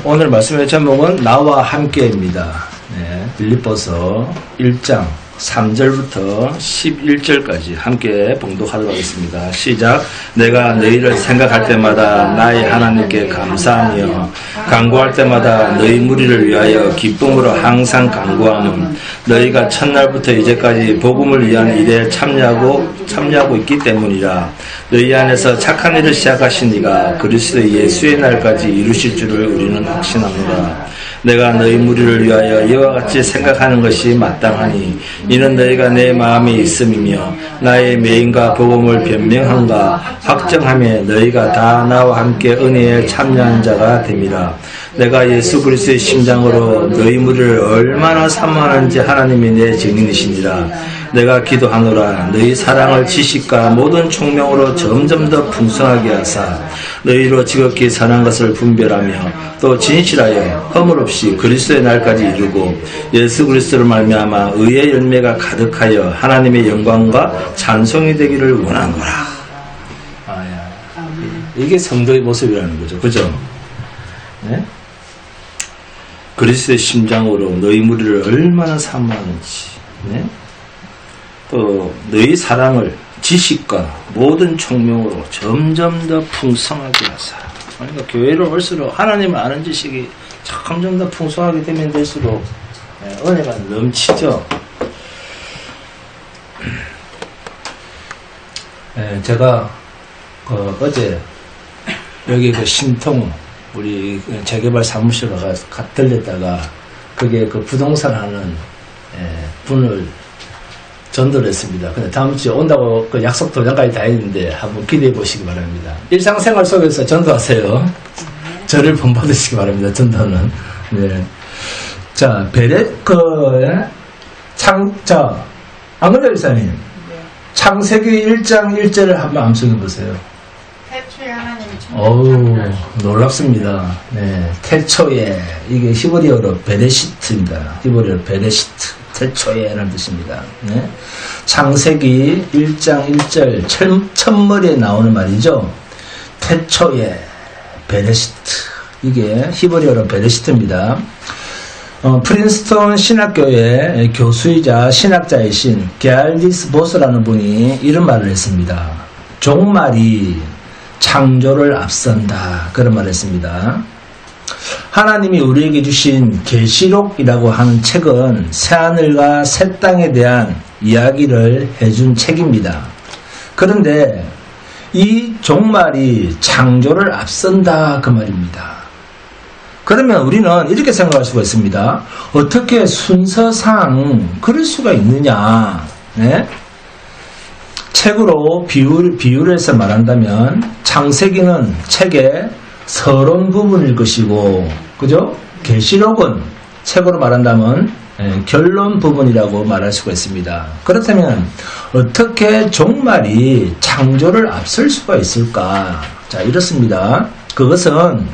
오늘 말씀의 제목은 나와 함께입니다. 빌립보서 1장 3절부터 11절까지 함께 봉독하도록 하겠습니다. 시작. 내가 너희를 생각할 때마다 나의 하나님께 감사하며 간구할 때마다 너희 무리를 위하여 기쁨으로 항상 간구함은 너희가 첫날부터 이제까지 복음을 위한 일에 참여하고 있기 때문이라. 너희 안에서 착한 일을 시작하신 이가 그리스도 예수의 날까지 이루실 줄을 우리는 확신합니다. 내가 너희 무리를 위하여 이와 같이 생각하는 것이 마땅하니 이는 너희가 내 마음에 있음이며 나의 매임과 복음을 변명함과 확정함에 너희가 다 나와 함께 은혜에 참여한 자가 됨이라. 내가 예수 그리스도의 심장으로 너희 무리를 얼마나 사모하는지 하나님이 내 증인이시니라. 내가 기도하노라. 너희 사랑을 지식과 모든 총명으로 점점 더 풍성하게 하사 너희로 지극히 선한 것을 분별하며 또 진실하여 허물 없이 그리스도의 날까지 이루고 예수 그리스도를 말미암아 의의 열매가 가득하여 하나님의 영광과 찬송이 되기를 원하노라. 이게 성도의 모습이라는 거죠. 그죠? 네? 그리스도의 심장으로 너희 무리를 얼마나 사모하는지, 네? 또 너희 사랑을 지식과 모든 총명으로 점점 더 풍성하게 하사. 그러니까 교회로 올수록 하나님을 아는 지식이 점점 더 풍성하게 되면 될수록 은혜가 넘치죠. 제가 어제 여기 신통 우리 재개발 사무실로 들렸다가 그게 부동산 하는 분을 전도를 했습니다. 근데 다음 주에 온다고 약속 도장까지 다 했는데 한번 기대해 보시기 바랍니다. 일상생활 속에서 전도하세요. 저를 본받으시기 바랍니다. 전도는. 네. 자, 안근자 이사님. 창세기 1장 1절을 한번 암송해 보세요. 태초에 하나님이 어우, 놀랍습니다. 네. 태초에, 이게 히브리어로 베레시트입니다. 히브리어로 베레시트. 태초에라는 뜻입니다. 네. 창세기 1장 1절 첫머리에 나오는 말이죠. 태초에 베레시트. 이게 히브리어로 베레시트입니다. 프린스턴 신학교의 교수이자 신학자이신 게알디스 보스라는 분이 이런 말을 했습니다. 종말이 창조를 앞선다. 그런 말을 했습니다. 하나님이 우리에게 주신 계시록이라고 하는 책은 새하늘과 새 땅에 대한 이야기를 해준 책입니다. 그런데 이 종말이 창조를 앞선다 그 말입니다. 그러면 우리는 이렇게 생각할 수가 있습니다. 어떻게 순서상 그럴 수가 있느냐. 네? 책으로 비유를 해서 말한다면 창세기는 책의 서론 부분일 것이고, 그죠? 계시록은 책으로 말한다면 결론 부분이라고 말할 수가 있습니다. 그렇다면 어떻게 종말이 창조를 앞설 수가 있을까? 자, 이렇습니다. 그것은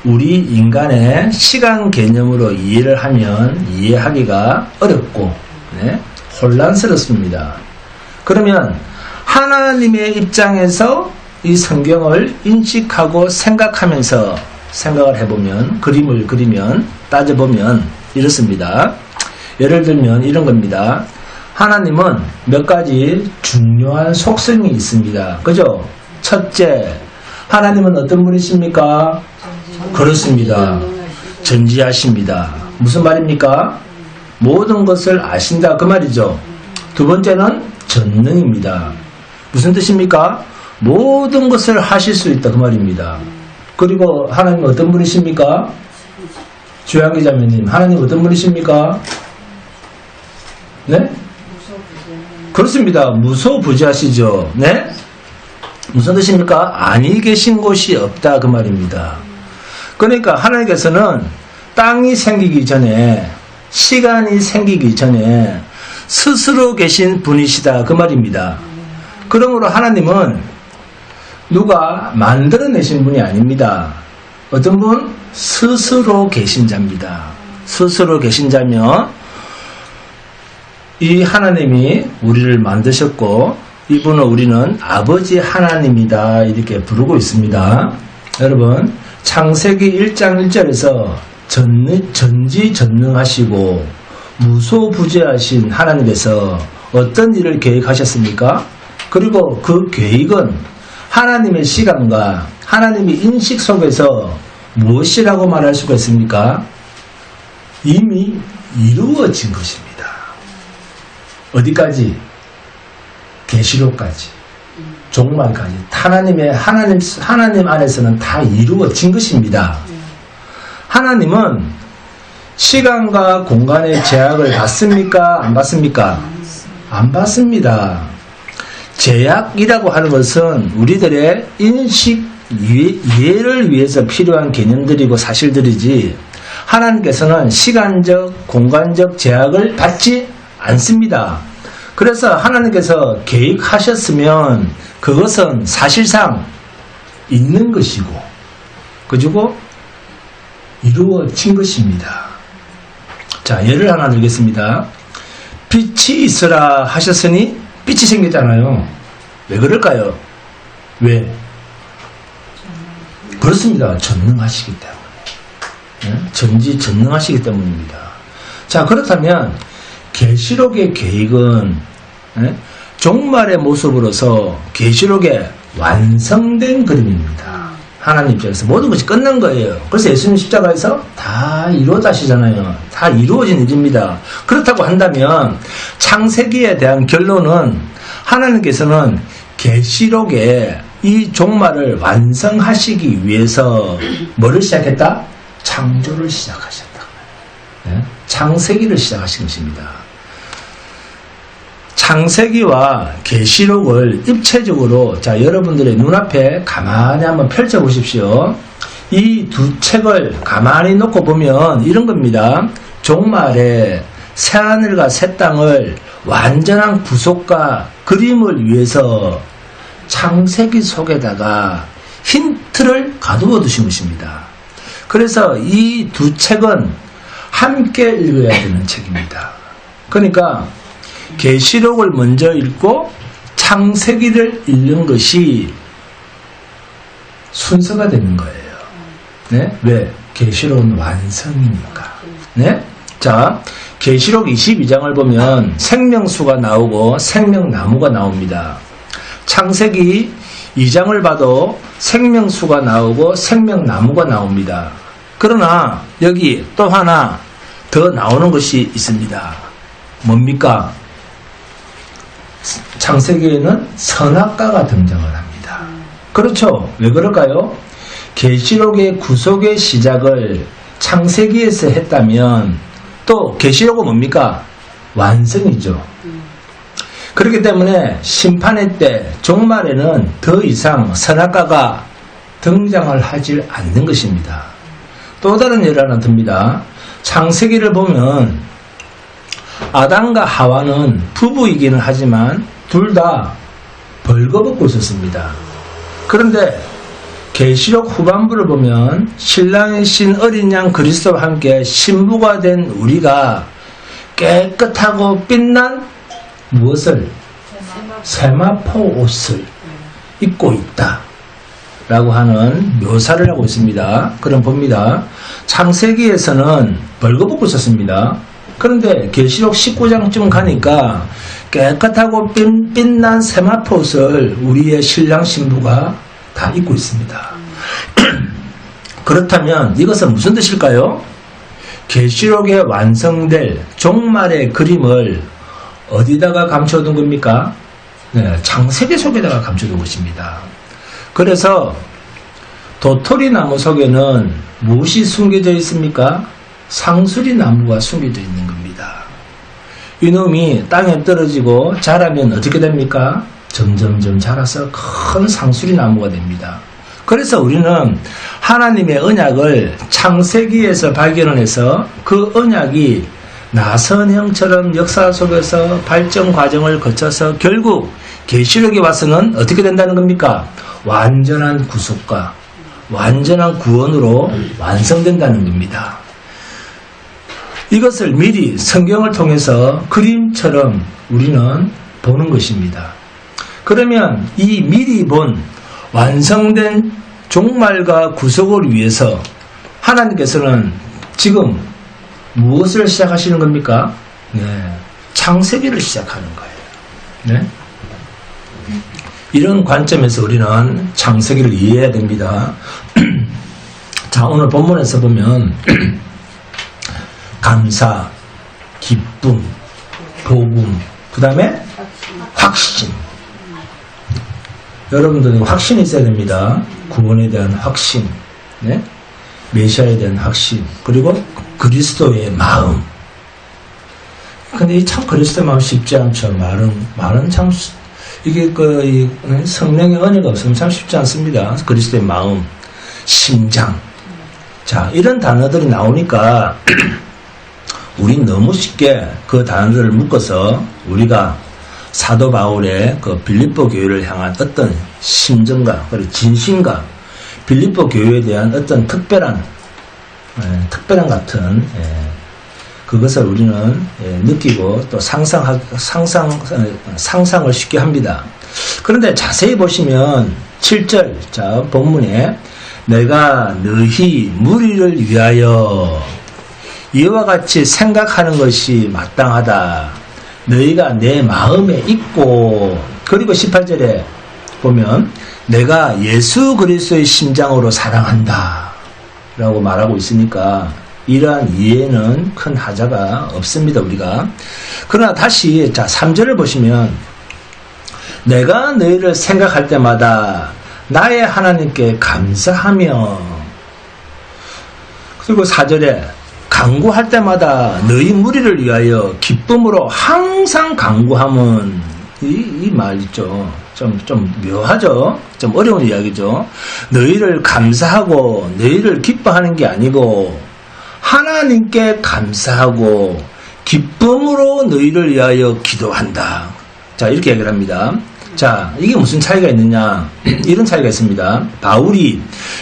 우리 인간의 시간 개념으로 이해를 하면 이해하기가 어렵고 혼란스럽습니다. 그러면 하나님의 입장에서 이 성경을 인식하고 생각하면서 생각을 해보면, 그림을 그리면, 따져보면 이렇습니다. 예를 들면 이런 겁니다. 하나님은 몇 가지 중요한 속성이 있습니다. 그죠? 첫째, 하나님은 어떤 분이십니까? 그렇습니다. 전지하십니다. 무슨 말입니까? 모든 것을 아신다 그 말이죠. 두 번째는 전능입니다. 무슨 뜻입니까? 모든 것을 하실 수 있다 그 말입니다. 그리고 하나님 어떤 분이십니까? 주양기 자매님, 하나님 어떤 분이십니까? 네? 그렇습니다. 무소부지하시죠. 네? 무슨 뜻입니까? 아니 계신 곳이 없다 그 말입니다. 그러니까 하나님께서는 땅이 생기기 전에, 시간이 생기기 전에 스스로 계신 분이시다 그 말입니다. 그러므로 하나님은 누가 만들어내신 분이 아닙니다. 어떤 분? 스스로 계신 자입니다. 스스로 계신 자며 이 하나님이 우리를 만드셨고 이분은 우리는 아버지 하나님이다 이렇게 부르고 있습니다. 여러분, 창세기 1장 1절에서 전지전능하시고 무소부재하신 하나님께서 어떤 일을 계획하셨습니까? 그리고 그 계획은 하나님의 시간과 하나님의 인식 속에서 무엇이라고 말할 수가 있습니까? 이미 이루어진 것입니다. 어디까지? 계시록까지, 종말까지. 하나님 안에서는 다 이루어진 것입니다. 하나님은 시간과 공간의 제약을 받습니까? 안 받습니까? 안 받습니다. 제약이라고 하는 것은 우리들의 인식, 이해를 위해서 필요한 개념들이고 사실들이지, 하나님께서는 시간적, 공간적 제약을 받지 않습니다. 그래서 하나님께서 계획하셨으면 그것은 사실상 있는 것이고, 그리고 이루어진 것입니다. 자, 예를 하나 들겠습니다. 빛이 있으라 하셨으니 빛이 생겼잖아요. 왜 그럴까요? 왜? 그렇습니다. 전능하시기 때문에. 전지전능하시기 때문입니다. 자, 그렇다면 계시록의 계획은 종말의 모습으로서 계시록의 완성된 그림입니다. 하나님 입장에서 모든 것이 끝난 거예요. 그래서 예수님 십자가에서 다 이루어져 하시잖아요. 다 이루어진 일입니다. 그렇다고 한다면 창세기에 대한 결론은 하나님께서는 계시록의 이 종말을 완성하시기 위해서 뭐를 시작했다? 창조를 시작하셨다. 창세기를 시작하신 것입니다. 창세기와 계시록을 입체적으로 여러분들의 눈앞에 가만히 한번 펼쳐 보십시오. 이 두 책을 가만히 놓고 보면 이런 겁니다. 종말에 새하늘과 새 땅을 완전한 구속과 그림을 위해서 창세기 속에다가 힌트를 가두어 두신 것입니다. 그래서 이 두 책은 함께 읽어야 되는 책입니다. 그러니까 계시록을 먼저 읽고 창세기를 읽는 것이 순서가 되는 거예요. 네? 왜? 계시록은 완성이니까. 네? 자, 계시록 22장을 보면 생명수가 나오고 생명나무가 나옵니다. 창세기 2장을 봐도 생명수가 나오고 생명나무가 나옵니다. 그러나 여기 또 하나 더 나오는 것이 있습니다. 뭡니까? 창세기에는 선악과가 등장을 합니다. 그렇죠? 왜 그럴까요? 계시록의 구속의 시작을 창세기에서 했다면 또 계시록은 뭡니까? 완성이죠. 그렇기 때문에 심판의 때 종말에는 더 이상 선악과가 등장을 하지 않는 것입니다. 또 다른 예를 하나 듭니다. 창세기를 보면 아담과 하와는 부부이기는 하지만 둘 다 벌거벗고 있었습니다. 그런데 계시록 후반부를 보면 신랑의 신 어린 양 그리스도와 함께 신부가 된 우리가 깨끗하고 빛난 무엇을? 세마포 옷을 입고 있다 라고 하는 묘사를 하고 있습니다. 그럼 봅니다. 창세기에서는 벌거벗고 있었습니다. 그런데 계시록 19장쯤 가니까 깨끗하고 빛난 세마포 옷을 우리의 신랑 신부가 다 입고 있습니다. 그렇다면 이것은 무슨 뜻일까요? 계시록에 완성될 종말의 그림을 어디다가 감춰둔 겁니까? 네, 창세기 속에다가 감춰둔 것입니다. 그래서 도토리 나무 속에는 무엇이 숨겨져 있습니까? 상수리 나무가 숨겨져 있는 겁니다. 이놈이 땅에 떨어지고 자라면 어떻게 됩니까? 점점점 자라서 큰 상수리 나무가 됩니다. 그래서 우리는 하나님의 언약을 창세기에서 발견해서 그 언약이 나선형처럼 역사 속에서 발전 과정을 거쳐서 결국 계시록에 와서는 어떻게 된다는 겁니까? 완전한 구속과 완전한 구원으로 완성된다는 겁니다. 이것을 미리 성경을 통해서 그림처럼 우리는 보는 것입니다. 그러면 이 미리 본 완성된 종말과 구속을 위해서 하나님께서는 지금 무엇을 시작하시는 겁니까? 네, 창세기를 시작하는 거예요. 네? 이런 관점에서 우리는 창세기를 이해해야 됩니다. 자, 오늘 본문에서 보면 감사, 기쁨, 복음, 그 다음에 확신. 여러분들은 확신이 있어야 됩니다. 구원에 대한 확신, 네? 메시아에 대한 확신, 그리고 그리스도의 마음. 근데 이 참 그리스도의 마음 쉽지 않죠. 말은 참 이게 이 성령의 은혜가 없으면 참 쉽지 않습니다. 그리스도의 마음, 심장. 자, 이런 단어들이 나오니까 우린 너무 쉽게 그 단어들을 묶어서 우리가 사도 바울의 그 빌립보 교회를 향한 어떤 심정과 그리고 진심과 빌립보 교회에 대한 어떤 특별한 같은 그것을 우리는 느끼고 또 상상을 쉽게 합니다. 그런데 자세히 보시면 7절 자 본문에 내가 너희 무리를 위하여 이와 같이 생각하는 것이 마땅하다. 너희가 내 마음에 있고, 그리고 18절에 보면 내가 예수 그리스도의 심장으로 사랑한다 라고 말하고 있으니까 이러한 이해는 큰 하자가 없습니다. 우리가. 그러나 다시 자 3절을 보시면 내가 너희를 생각할 때마다 나의 하나님께 감사하며, 그리고 4절에 간구할 때마다 너희 무리를 위하여 기쁨으로 항상 간구함은, 이 말 있죠. 좀 묘하죠. 좀 어려운 이야기죠. 너희를 감사하고 너희를 기뻐하는 게 아니고 하나님께 감사하고 기쁨으로 너희를 위하여 기도한다. 자, 이렇게 얘기를 합니다. 자, 이게 무슨 차이가 있느냐? 이런 차이가 있습니다. 바울이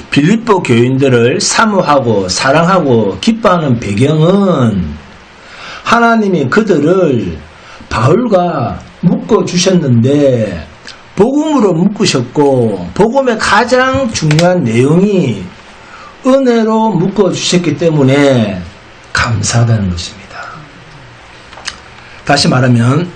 빌립보 교인들을 사모하고 사랑하고 기뻐하는 배경은 하나님이 그들을 바울과 묶어주셨는데 복음으로 묶으셨고 복음의 가장 중요한 내용이 은혜로 묶어주셨기 때문에 감사하다는 것입니다. 다시 말하면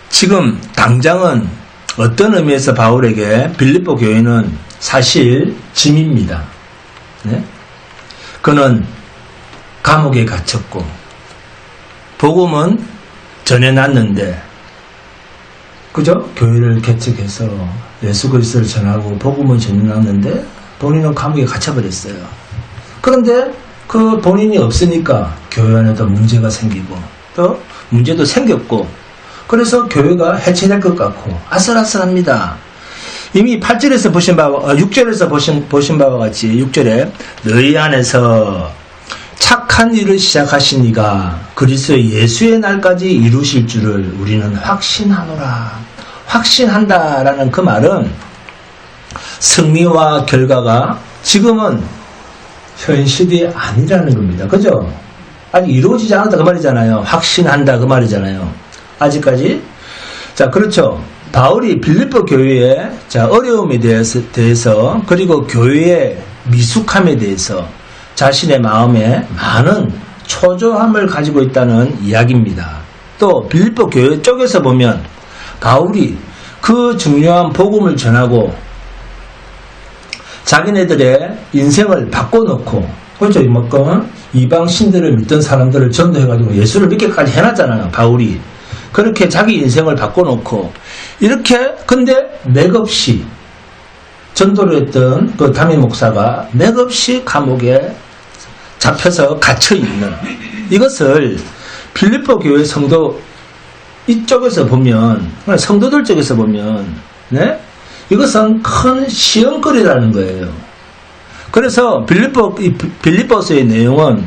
지금 당장은 어떤 의미에서 바울에게 빌립보 교회는 사실 짐입니다. 네? 그는 감옥에 갇혔고 복음은 전해놨는데, 그죠? 교회를 개척해서 예수 그리스도를 전하고 복음은 전해놨는데 본인은 감옥에 갇혀버렸어요. 그런데 그 본인이 없으니까 교회 안에도 문제가 생기고 또 문제도 생겼고, 그래서 교회가 해체될 것 같고 아슬아슬합니다. 이미 8절에서 보신 바와 6절에서 보신 바와 같이 6절에 너희 안에서 착한 일을 시작하신 이가 그리스도 예수의 날까지 이루실 줄을 우리는 확신하노라. 확신한다라는 그 말은 승리와 결과가 지금은 현실이 아니라는 겁니다. 그죠? 아직 이루어지지 않았다 그 말이잖아요. 확신한다 그 말이잖아요. 아직까지. 자, 그렇죠. 바울이 빌립보 교회의 어려움에 대해서 그리고 교회의 미숙함에 대해서 자신의 마음에 많은 초조함을 가지고 있다는 이야기입니다. 또 빌립보 교회 쪽에서 보면 바울이 그 중요한 복음을 전하고 자기네들의 인생을 바꿔놓고, 그렇죠? 이방 신들을 믿던 사람들을 전도해가지고 예수를 믿게까지 해놨잖아요. 바울이 그렇게 자기 인생을 바꿔놓고 이렇게, 근데 맥없이 전도를 했던 그 담임 목사가 맥없이 감옥에 잡혀서 갇혀있는 이것을 빌립보 교회 성도 이쪽에서 보면, 성도들 쪽에서 보면, 네? 이것은 큰 시험거리라는 거예요. 그래서 빌립보서의 내용은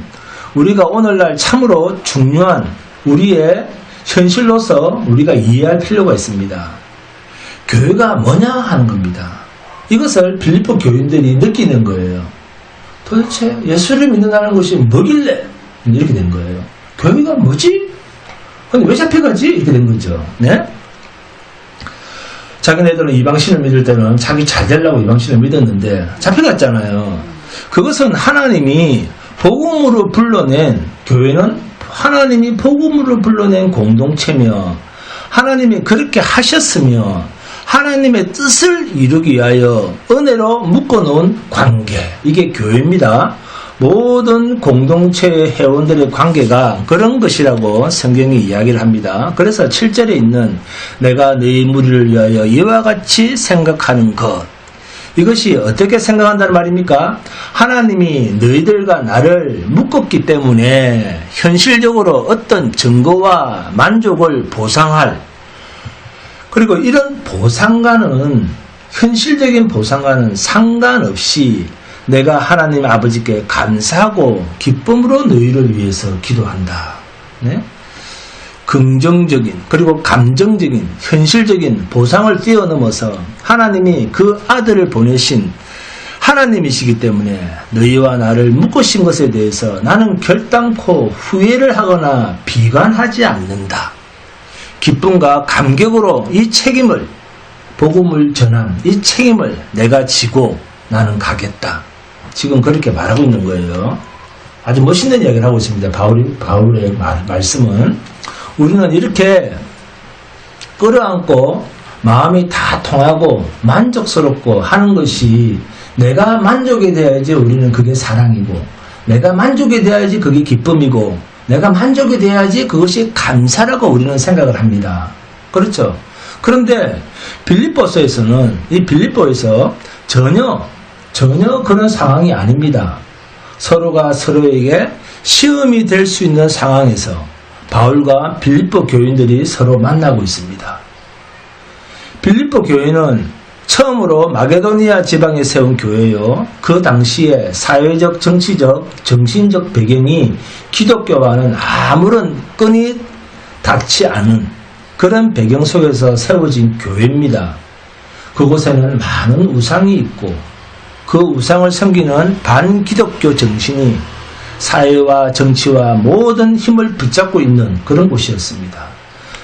우리가 오늘날 참으로 중요한 우리의 현실로서 우리가 이해할 필요가 있습니다. 교회가 뭐냐 하는 겁니다. 이것을 빌립보 교인들이 느끼는 거예요. 도대체 예수를 믿는다는 것이 뭐길래 이렇게 된 거예요. 교회가 뭐지? 근데 왜 잡혀가지? 이렇게 된 거죠. 네? 자기네들은 이방신을 믿을 때는 자기 잘 되려고 이방신을 믿었는데 잡혀갔잖아요. 그것은 하나님이 복음으로 불러낸, 교회는 하나님이 복음으로 불러낸 공동체며 하나님이 그렇게 하셨으며 하나님의 뜻을 이루기 위하여 은혜로 묶어놓은 관계, 이게 교회입니다. 모든 공동체의 회원들의 관계가 그런 것이라고 성경이 이야기를 합니다. 그래서 7절에 있는 내가 너희 무리를 위하여 이와 같이 생각하는 것, 이것이 어떻게 생각한다는 말입니까? 하나님이 너희들과 나를 묶었기 때문에 현실적으로 어떤 증거와 만족을 보상할, 그리고 이런 보상과는, 현실적인 보상과는 상관없이 내가 하나님 아버지께 감사하고 기쁨으로 너희를 위해서 기도한다. 네? 긍정적인, 그리고 감정적인, 현실적인 보상을 뛰어넘어서 하나님이 그 아들을 보내신 하나님이시기 때문에 너희와 나를 묶으신 것에 대해서 나는 결단코 후회를 하거나 비관하지 않는다. 기쁨과 감격으로 이 책임을, 복음을 전한 이 책임을 내가 지고 나는 가겠다. 지금 그렇게 말하고 있는 거예요. 아주 멋있는 이야기를 하고 있습니다. 바울의 말씀은. 우리는 이렇게 끌어안고 마음이 다 통하고 만족스럽고 하는 것이, 내가 만족이 돼야지 우리는 그게 사랑이고, 내가 만족이 돼야지 그게 기쁨이고, 내가 만족이 돼야지 그것이 감사라고 우리는 생각을 합니다. 그렇죠? 그런데 빌립보서에서는, 이 빌립보에서 전혀 그런 상황이 아닙니다. 서로가 서로에게 시험이 될 수 있는 상황에서 바울과 빌립보 교인들이 서로 만나고 있습니다. 빌립보 교회는 처음으로 마게도니아 지방에 세운 교회요. 그 당시에 사회적, 정치적, 정신적 배경이 기독교와는 아무런 끈이 닿지 않은 그런 배경 속에서 세워진 교회입니다. 그곳에는 많은 우상이 있고 그 우상을 섬기는 반기독교 정신이 사회와 정치와 모든 힘을 붙잡고 있는 그런 곳이었습니다.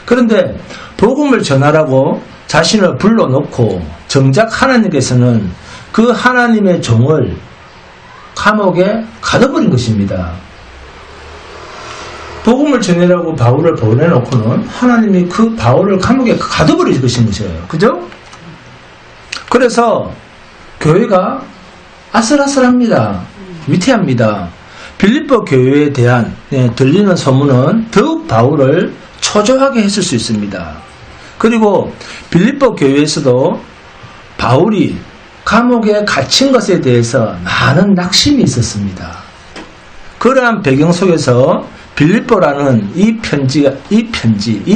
그런데 복음을 전하라고 자신을 불러놓고 정작 하나님께서는 그 하나님의 종을 감옥에 가둬버린 것입니다. 복음을 전하라고 바울을 보내놓고는 하나님이 그 바울을 감옥에 가둬버린 것이에요. 그죠? 그래서 교회가 아슬아슬합니다. 위태합니다. 빌립보 교회에 대한 들리는 소문은 더욱 바울을 초조하게 했을 수 있습니다. 그리고 빌립보 교회에서도 바울이 감옥에 갇힌 것에 대해서 많은 낙심이 있었습니다. 그러한 배경 속에서 빌립보라는 이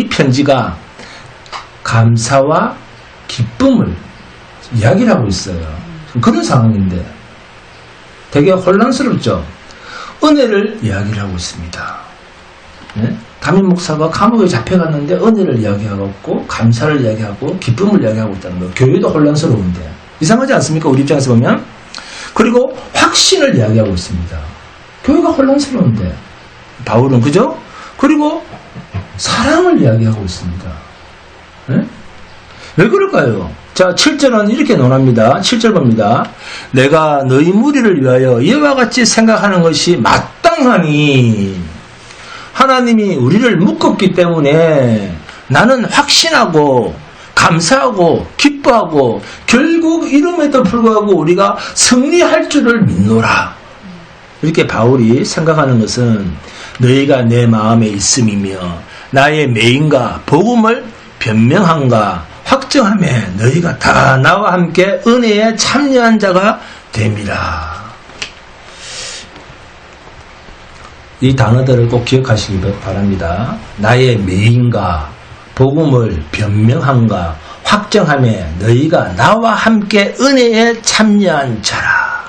편지가 감사와 기쁨을 이야기를 하고 있어요. 그런 상황인데 되게 혼란스럽죠. 은혜를 이야기를 하고 있습니다. 네? 담임 목사가 감옥에 잡혀갔는데 은혜를 이야기하고 있고 감사를 이야기하고 기쁨을 이야기하고 있다는 거. 교회도 혼란스러운데 이상하지 않습니까? 우리 입장에서 보면. 그리고 확신을 이야기하고 있습니다. 교회가 혼란스러운데 바울은, 그죠? 그리고 사랑을 이야기하고 있습니다. 네? 왜 그럴까요? 자, 7절은 이렇게 논합니다. 7절 봅니다. 내가 너희 무리를 위하여 이와 같이 생각하는 것이 마땅하니, 하나님이 우리를 묶었기 때문에 나는 확신하고 감사하고 기뻐하고 결국 이름에도 불구하고 우리가 승리할 줄을 믿노라. 이렇게 바울이 생각하는 것은 너희가 내 마음에 있음이며 나의 매인과 복음을 변명함과 확정함에 너희가 다 나와 함께 은혜에 참여한 자가 됨이라. 이 단어들을 꼭 기억하시기 바랍니다. 나의 매인과 복음을 변명함과 확정함에 너희가 나와 함께 은혜에 참여한 자라.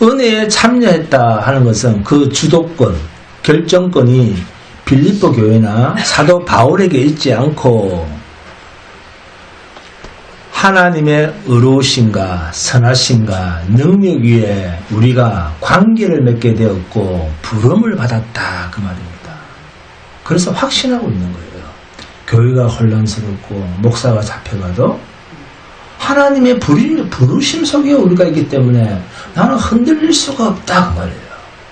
은혜에 참여했다 하는 것은 그 주도권, 결정권이 빌립보 교회나 사도 바울에게 있지 않고 하나님의 의로우심과 선하심과 능력 위에 우리가 관계를 맺게 되었고 부름을 받았다 그 말입니다. 그래서 확신하고 있는 거예요. 교회가 혼란스럽고 목사가 잡혀가도 하나님의 부르심 속에 우리가 있기 때문에 나는 흔들릴 수가 없다 그 말이에요.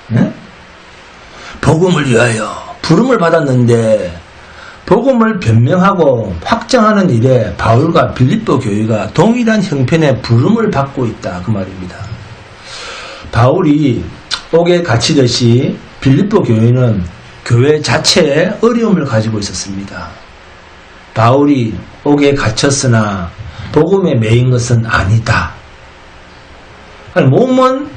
네? 복음을 위하여 부름을 받았는데 복음을 변명하고 확장하는 일에 바울과 빌립보 교회가 동일한 형편의 부름을 받고 있다 그 말입니다. 바울이 옥에 갇히듯이 빌립보 교회는 교회 자체에 어려움을 가지고 있었습니다. 바울이 옥에 갇혔으나 복음에 매인 것은 아니다. 몸은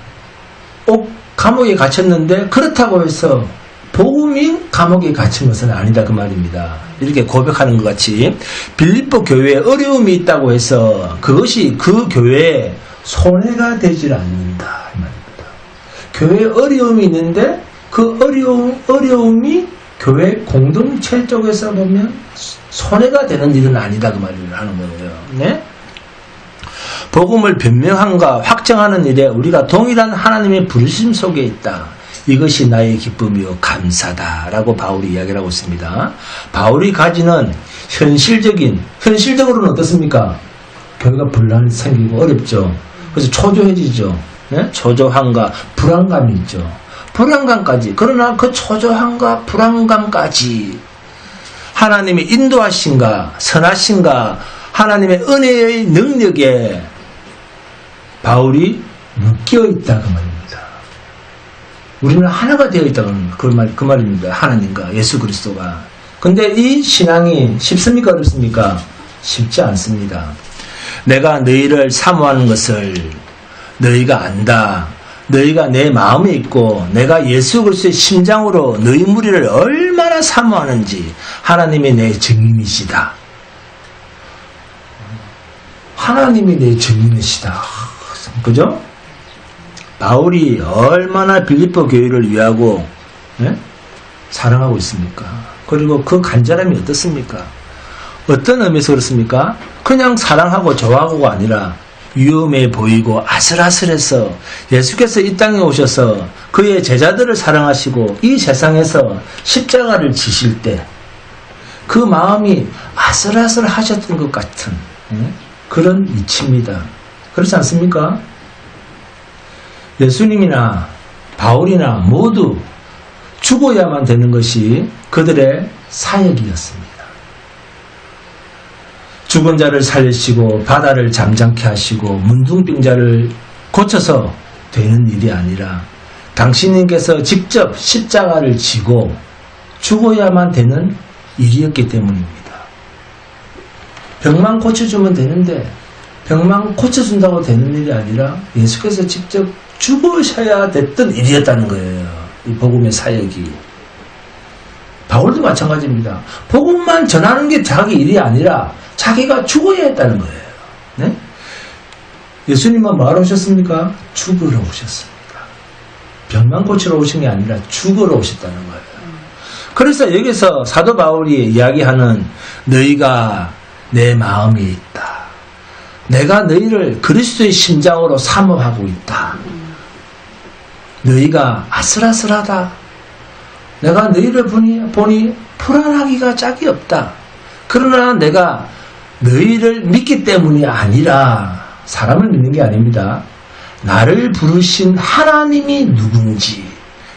감옥에 갇혔는데 그렇다고 해서 복음이 감옥에 갇힌 것은 아니다 그 말입니다. 이렇게 고백하는 것 같이 빌립보 교회에 어려움이 있다고 해서 그것이 그 교회에 손해가 되질 않는다 이 말입니다. 교회에 어려움이 있는데 그 어려움이 교회 공동체 쪽에서 보면 손해가 되는 일은 아니다 그 말을 하는 거예요. 네? 복음을 변명함과 확정하는 일에 우리가 동일한 하나님의 부르심 속에 있다. 이것이 나의 기쁨이요 감사다라고 바울이 이야기를 하고 있습니다. 바울이 가지는 현실적으로는 어떻습니까? 교회가 분란이 생기고 어렵죠. 그래서 초조해지죠. 네? 초조함과 불안감이 있죠. 불안감까지. 그러나 그 초조함과 불안감까지 하나님의 인도하심과 선하심과 하나님의 은혜의 능력에 바울이 묶여있다 그 말입니다. 우리는 하나가 되어 있다는 그 말입니다. 하나님과 예수 그리스도가. 근데 이 신앙이 쉽습니까? 어렵습니까? 쉽지 않습니다. 내가 너희를 사모하는 것을 너희가 안다. 너희가 내 마음에 있고 내가 예수 그리스도의 심장으로 너희 무리를 얼마나 사모하는지 하나님이 내 증인이시다. 하나님이 내 증인이시다. 그죠? 바울이 얼마나 빌립보 교회를 위하고 사랑하고 있습니까? 그리고 그 간절함이 어떻습니까? 어떤 의미에서 그렇습니까? 그냥 사랑하고 좋아하고가 아니라 위험해 보이고 아슬아슬해서 예수께서 이 땅에 오셔서 그의 제자들을 사랑하시고 이 세상에서 십자가를 지실 때 그 마음이 아슬아슬하셨던 것 같은 그런 이치입니다. 그렇지 않습니까? 예수님이나 바울이나 모두 죽어야만 되는 것이 그들의 사역이었습니다. 죽은 자를 살리시고 바다를 잠잠케 하시고 문둥병자를 고쳐서 되는 일이 아니라 당신님께서 직접 십자가를 지고 죽어야만 되는 일이었기 때문입니다. 병만 고쳐주면 되는데 병만 고쳐준다고 되는 일이 아니라 예수께서 직접 죽으셔야 됐던 일이었다는 거예요. 이 복음의 사역이. 바울도 마찬가지입니다. 복음만 전하는 게 자기 일이 아니라 자기가 죽어야 했다는 거예요. 네? 예수님은 뭐하러 오셨습니까? 죽으러 오셨습니다. 병만 고치러 오신 게 아니라 죽으러 오셨다는 거예요. 그래서 여기서 사도 바울이 이야기하는 너희가 내 마음에 있다. 내가 너희를 그리스도의 심장으로 사모하고 있다. 너희가 아슬아슬하다. 내가 너희를 보니 불안하기가 짝이 없다. 그러나 내가 너희를 믿기 때문이 아니라 사람을 믿는 게 아닙니다. 나를 부르신 하나님이 누군지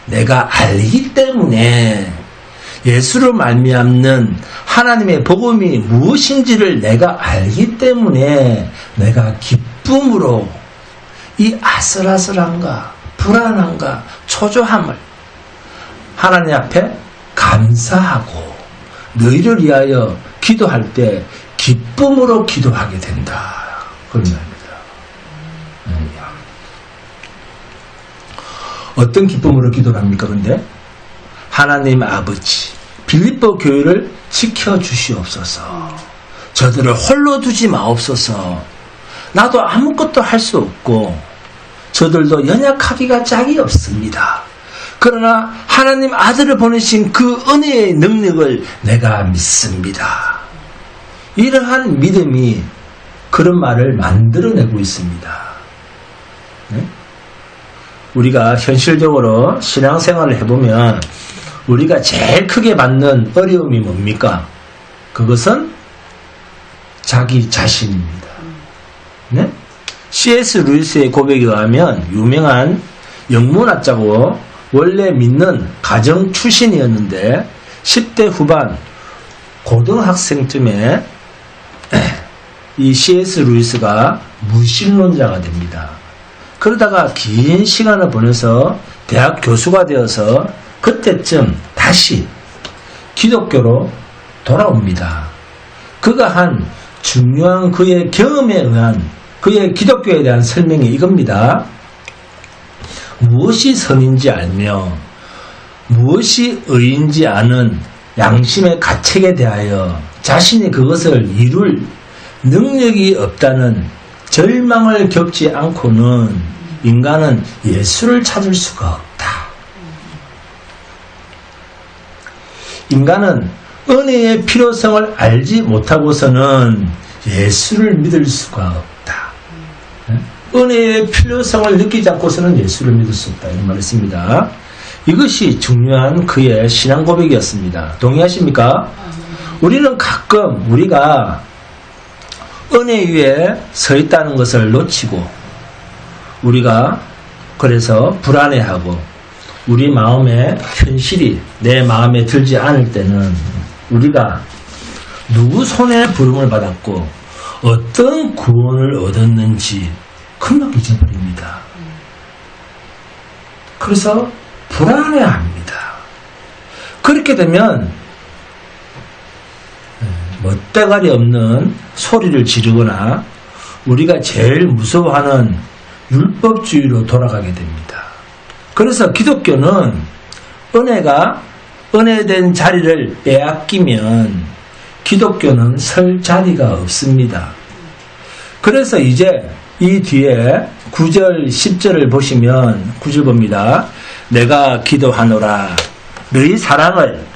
내가 알기 때문에 예수로 말미암는 하나님의 복음이 무엇인지를 내가 알기 때문에 내가 기쁨으로 이 아슬아슬함과 불안함과 초조함을 하나님 앞에 감사하고 너희를 위하여 기도할 때 기쁨으로 기도하게 된다. 그런 말입니다. 어떤 기쁨으로 기도를 합니까? 근데 하나님 아버지 빌립보 교회를 지켜주시옵소서. 저들을 홀로 두지 마옵소서. 나도 아무것도 할 수 없고 저들도 연약하기가 짝이 없습니다. 그러나 하나님 아들을 보내신 그 은혜의 능력을 내가 믿습니다. 이러한 믿음이 그런 말을 만들어내고 있습니다. 네? 우리가 현실적으로 신앙생활을 해보면 우리가 제일 크게 받는 어려움이 뭡니까? 그것은 자기 자신입니다. 네? C.S. 루이스의 고백에 의하면 유명한 영문학자고 원래 믿는 가정 출신이었는데 10대 후반 고등학생쯤에 이 C.S. 루이스가 무신론자가 됩니다. 그러다가 긴 시간을 보내서 대학 교수가 되어서 그때쯤 다시 기독교로 돌아옵니다. 그가 한 중요한 그의 경험에 의한 그의 기독교에 대한 설명이 이겁니다. 무엇이 선인지 알며 무엇이 의인지 아는 양심의 가책에 대하여 자신이 그것을 이룰 능력이 없다는 절망을 겪지 않고는 인간은 예수를 찾을 수가 없다. 인간은 은혜의 필요성을 알지 못하고서는 예수를 믿을 수가 없다. 은혜의 필요성을 느끼지 않고서는 예수를 믿을 수 없다. 이런 말을 했습니다. 이것이 중요한 그의 신앙 고백이었습니다. 동의하십니까? 우리는 가끔 우리가 은혜 위에 서 있다는 것을 놓치고 우리가 그래서 불안해하고 우리 마음에 현실이 내 마음에 들지 않을 때는 우리가 누구 손에 부름을 받았고 어떤 구원을 얻었는지 금방 잊어버립니다. 그래서 불안해합니다. 그렇게 되면 멋대가리 없는 소리를 지르거나 우리가 제일 무서워하는 율법주의로 돌아가게 됩니다. 그래서 기독교는 은혜가 은혜된 자리를 빼앗기면 기독교는 설 자리가 없습니다. 그래서 이제 이 뒤에 9절 10절을 보시면 9절 봅니다. 내가 기도하노라 너희 사랑을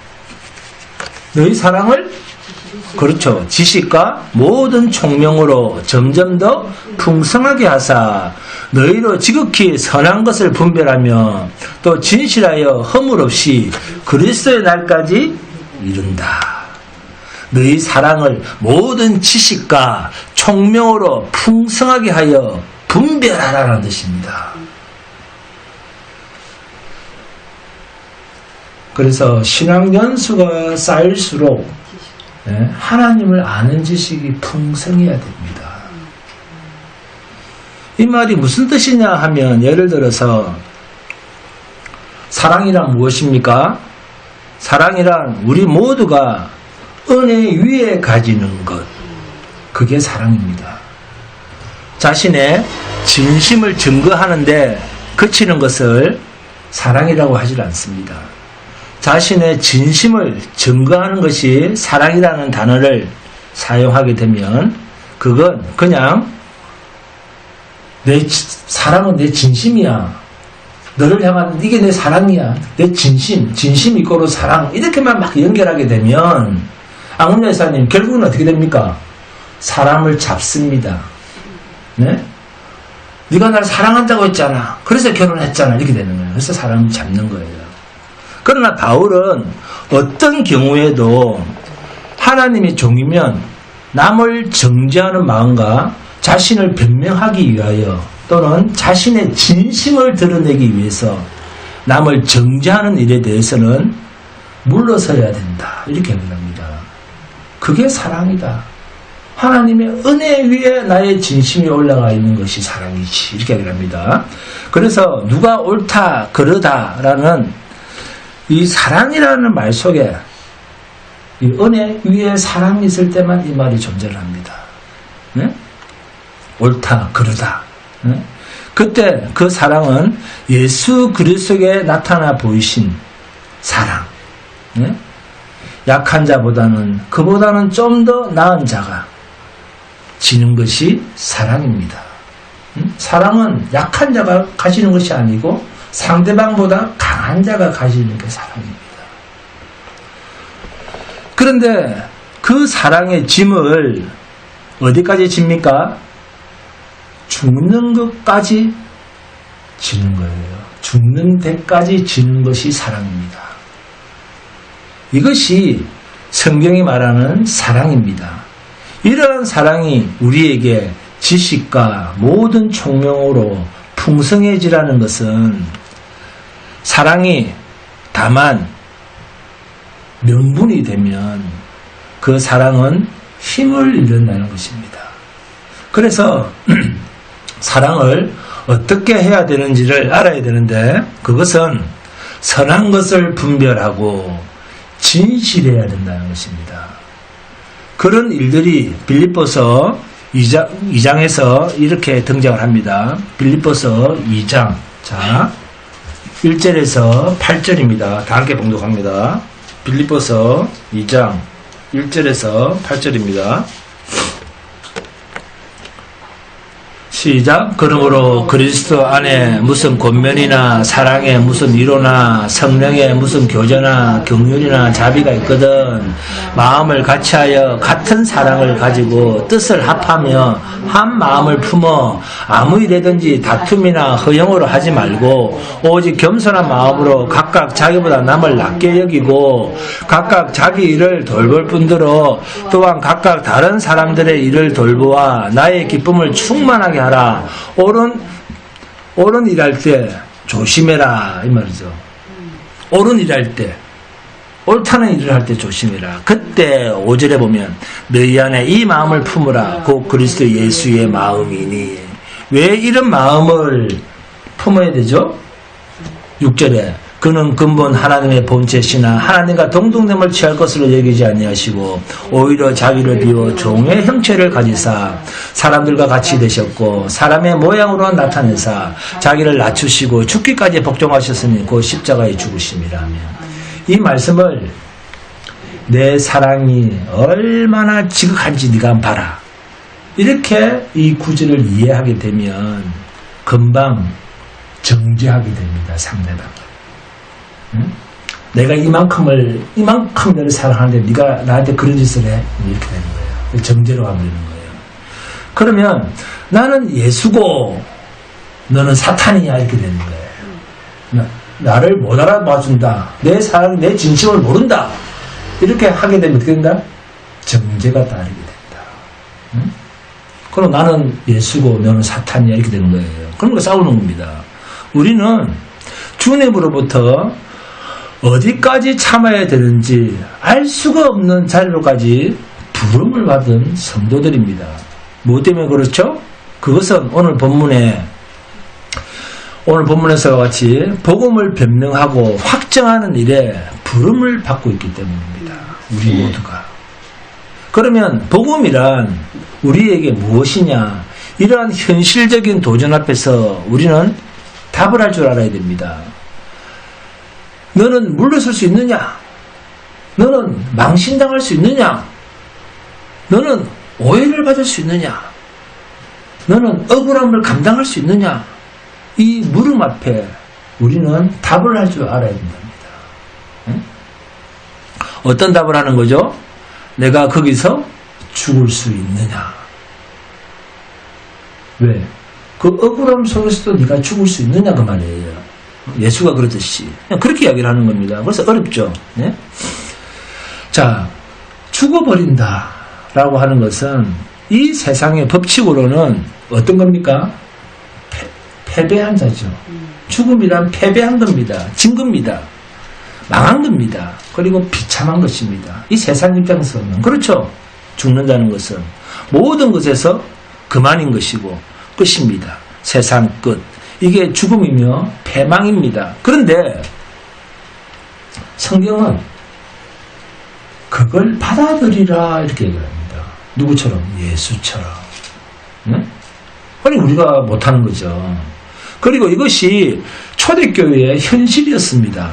그렇죠. 지식과 모든 총명으로 점점 더 풍성하게 하사 너희로 지극히 선한 것을 분별하며 또 진실하여 허물 없이 그리스도의 날까지 이룬다. 너희 사랑을 모든 지식과 총명으로 풍성하게 하여 분별하라는 뜻입니다. 그래서 신앙 연수가 쌓일수록 하나님을 아는 지식이 풍성해야 됩니다. 이 말이 무슨 뜻이냐 하면 예를 들어서 사랑이란 무엇입니까? 사랑이란 우리 모두가 은혜 위에 가지는 것, 그게 사랑입니다. 자신의 진심을 증거하는데 그치는 것을 사랑이라고 하지 않습니다. 자신의 진심을 증거하는 것이 사랑이라는 단어를 사용하게 되면 그건 그냥 사랑은 내 진심이야. 너를 향한 이게 내 사랑이야. 내 진심 이꼬로 사랑 이렇게만 막 연결하게 되면 앙훈 여사님 결국은 어떻게 됩니까? 사람을 잡습니다. 네? 네가 날 사랑한다고 했잖아. 그래서 결혼했잖아. 이렇게 되는 거예요. 그래서 사람을 잡는 거예요. 그러나 바울은 어떤 경우에도 하나님의 종이면 남을 정죄하는 마음과 자신을 변명하기 위하여 또는 자신의 진심을 드러내기 위해서 남을 정죄하는 일에 대해서는 물러서야 된다. 이렇게 말합니다. 그게 사랑이다. 하나님의 은혜 위에 나의 진심이 올라가 있는 것이 사랑이지. 이렇게 말합니다. 그래서 누가 옳다 그러다라는 이 사랑이라는 말 속에 이 은혜 위에 사랑이 있을 때만 이 말이 존재를 합니다. 네? 옳다 그러다. 네? 그때 그 사랑은 예수 그리스도에 나타나 보이신 사랑. 네? 약한 자보다는 그보다는 좀 더 나은 자가 지는 것이 사랑입니다. 사랑은 약한 자가 가지는 것이 아니고 상대방보다 강한 자가 가지는 게 사랑입니다. 그런데 그 사랑의 짐을 어디까지 집니까? 죽는 것까지 지는 거예요. 죽는 데까지 지는 것이 사랑입니다. 이것이 성경이 말하는 사랑입니다. 이러한 사랑이 우리에게 지식과 모든 총명으로 풍성해지라는 것은 사랑이 다만 명분이 되면 그 사랑은 힘을 잃는다는 것입니다. 그래서 사랑을 어떻게 해야 되는지를 알아야 되는데 그것은 선한 것을 분별하고 진실해야 된다는 것입니다. 그런 일들이 빌립보서 2장에서 이렇게 등장을 합니다. 빌립보서 2장 자 1절에서 8절입니다. 다 함께 봉독합니다. 빌립보서 2장 1절에서 8절입니다. 시작. 그러므로 그리스도 안에 무슨 권면이나 사랑에 무슨 위로나 성령에 무슨 교제나 경륜이나 자비가 있거든 마음을 같이하여 같은 사랑을 가지고 뜻을 합하며 한 마음을 품어 아무 일이든지 다툼이나 허영으로 하지 말고 오직 겸손한 마음으로 각각 자기보다 남을 낮게 여기고 각각 자기 일을 돌볼 뿐더러 또한 각각 다른 사람들의 일을 돌보아 나의 기쁨을 충만하게 하라. 옳은 일할 때 조심해라 이 말이죠. 옳은 일할 때 옳다는 일을 할 때 조심해라. 그때 5절에 보면 너희 안에 이 마음을 품으라 곧 그리스도 예수의 마음이니. 왜 이런 마음을 품어야 되죠? 6절에 그는 근본 하나님의 본체시나 하나님과 동등됨을 취할 것으로 여기지 아니하시고 오히려 자기를 비워 종의 형체를 가지사 사람들과 같이 되셨고 사람의 모양으로 나타내사 자기를 낮추시고 죽기까지 복종하셨으니 곧 십자가에 죽으심이라며. 이 말씀을 내 사랑이 얼마나 지극한지 네가 한번 봐라. 이렇게 이 구절을 이해하게 되면 금방 정죄하게 됩니다. 상대방을. 내가 이만큼 너를 사랑하는데 네가 나한테 그런 짓을 해 이렇게 되는 거예요. 정죄로 가면 되는 거예요. 그러면 나는 예수고 너는 사탄이야 이렇게 되는 거예요. 나를 못 알아봐준다. 내 사랑, 내 진심을 모른다. 이렇게 하게 되면 어떻게 된다? 정죄가 따르게 된다. 그럼 나는 예수고 너는 사탄이야 이렇게 되는 거예요. 그런 거 싸우는 겁니다. 우리는 주님으로부터 어디까지 참아야 되는지 알 수가 없는 자리로까지 부름을 받은 성도들입니다. 뭐 때문에 그렇죠? 그것은 오늘 본문에서와 같이 복음을 변명하고 확정하는 일에 부름을 받고 있기 때문입니다. 우리 모두가. 그러면 복음이란 우리에게 무엇이냐? 이러한 현실적인 도전 앞에서 우리는 답을 할 줄 알아야 됩니다. 너는 물러설 수 있느냐? 너는 망신당할 수 있느냐? 너는 오해를 받을 수 있느냐? 너는 억울함을 감당할 수 있느냐? 이 물음 앞에 우리는 답을 할 줄 알아야 된답니다. 응? 어떤 답을 하는 거죠? 내가 거기서 죽을 수 있느냐? 왜? 그 억울함 속에서도 네가 죽을 수 있느냐 그 말이에요. 예수가 그러듯이 그냥 그렇게 이야기를 하는 겁니다. 그래서 어렵죠. 네? 자, 죽어버린다 라고 하는 것은 이 세상의 법칙으로는 어떤 겁니까? 패배한 자죠. 죽음이란 패배한 겁니다. 진 겁니다. 망한 겁니다. 그리고 비참한 것입니다. 이 세상 입장에서는 그렇죠. 죽는다는 것은 모든 것에서 그만인 것이고 끝입니다. 세상 끝. 이게 죽음이며 패망입니다. 그런데 성경은 그걸 받아들이라 이렇게 얘기를 합니다. 누구처럼? 예수처럼. 응? 아니 우리가 못하는 거죠. 그리고 이것이 초대교회의 현실이었습니다.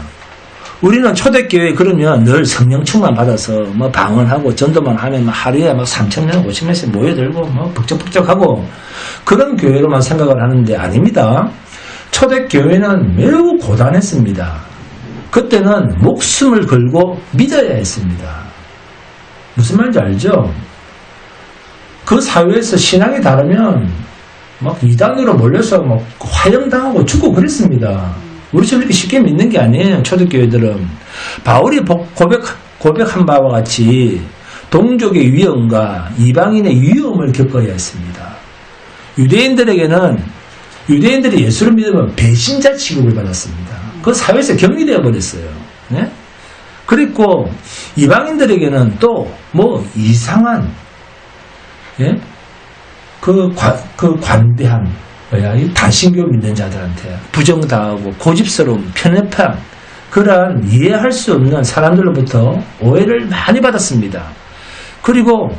우리는 초대교회 그러면 늘 성령 충만 받아서 뭐 방언하고 전도만 하면 하루에 막 3,000명, 5,000명씩 모여들고 뭐 북적북적하고 그런 교회로만 생각을 하는데 아닙니다. 초대교회는 매우 고단했습니다. 그때는 목숨을 걸고 믿어야 했습니다. 무슨 말인지 알죠? 그 사회에서 신앙이 다르면 막 이단으로 몰려서 막 화형당하고 죽고 그랬습니다. 우리처럼 이렇게 쉽게 믿는 게 아니에요. 초대교회들은 바울이 고백한 바와 같이 동족의 위험과 이방인의 위험을 겪어야 했습니다. 유대인들이 예수를 믿으면 배신자 취급을 받았습니다. 그 사회에서 격리되어 버렸어요. 네? 그리고 이방인들에게는 또 뭐 이상한 그 관대함, 이 다신교 믿는 자들한테 부정당하고 고집스러운 편협한 그러한 이해할 수 없는 사람들로부터 오해를 많이 받았습니다. 그리고